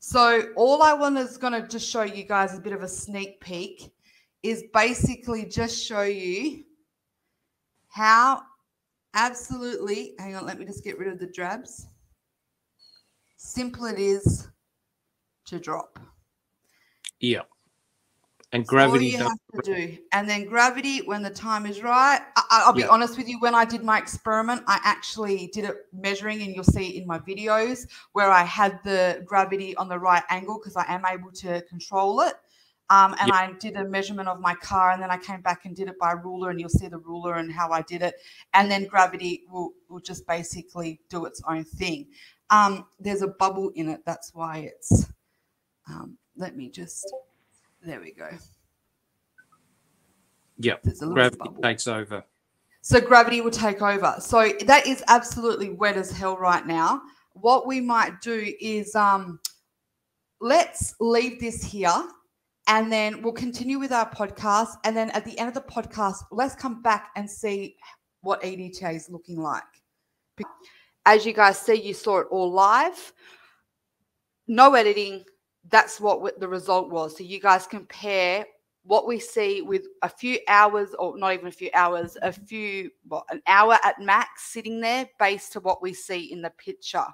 So all I want is going to just show you guys a bit of a sneak peek, is basically just show you how absolutely, hang on, let me just get rid of the drabs, simple it is to drop. Yeah. And That's gravity all you have to do. And then gravity, when the time is right, I'll be honest with you, when I did my experiment, I actually did it measuring, and you'll see it in my videos where I had the gravity on the right angle because I am able to control it. And I did a measurement of my car, and then I came back and did it by ruler, and you'll see the ruler and how I did it. And then gravity will just basically do its own thing. There's a bubble in it. That's why it's, let me just... There we go. Yeah, gravity takes over. So gravity will take over. So that is absolutely wet as hell right now. What we might do is let's leave this here, and then we'll continue with our podcast. And then at the end of the podcast, let's come back and see what EDTA is looking like. As you guys see, you saw it all live. No editing. That's what the result was. So you guys compare what we see with a few hours, or not even a few hours, an hour at max sitting there based to what we see in the picture.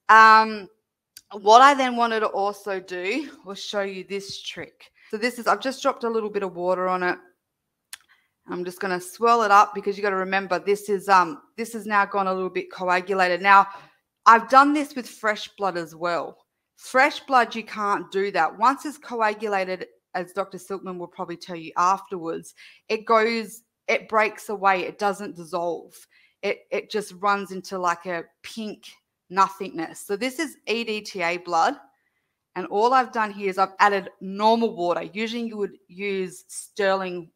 What I then wanted to also do was show you this trick. So this is, I've just dropped a little bit of water on it. I'm just going to swirl it up because you got to remember this is now gone a little bit coagulated. Now, I've done this with fresh blood as well. Fresh blood, you can't do that. Once it's coagulated, as Dr. Silkman will probably tell you afterwards, it breaks away. It doesn't dissolve. It just runs into like a pink nothingness. So this is EDTA blood. And all I've done here is I've added normal water. Usually you would use sterling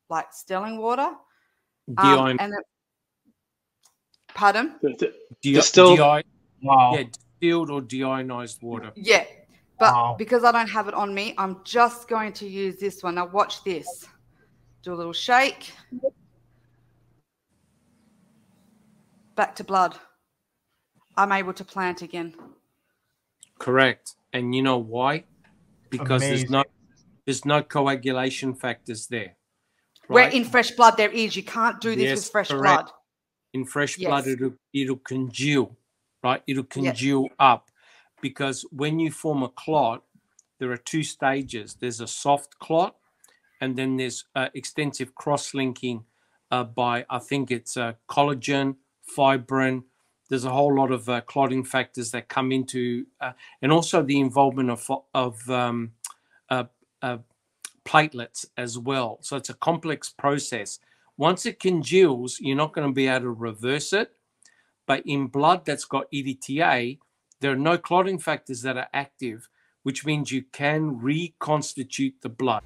water. Pardon? Wow. Yeah, distilled or deionized water. Yeah, but because I don't have it on me, I'm just going to use this one. Now watch this. Do a little shake. Back to blood. I'm able to plant again. Correct. And you know why? Because there's no coagulation factors there. Right? Where in fresh blood there is. You can't do this with fresh blood. In fresh blood, it'll congeal. Right, it'll congeal up, because when you form a clot, there are two stages. There's a soft clot, and then there's extensive cross-linking by, I think it's collagen, fibrin. There's a whole lot of clotting factors that come into, and also the involvement of platelets as well. So it's a complex process. Once it congeals, you're not going to be able to reverse it. But in blood that's got EDTA, there are no clotting factors that are active, which means you can reconstitute the blood.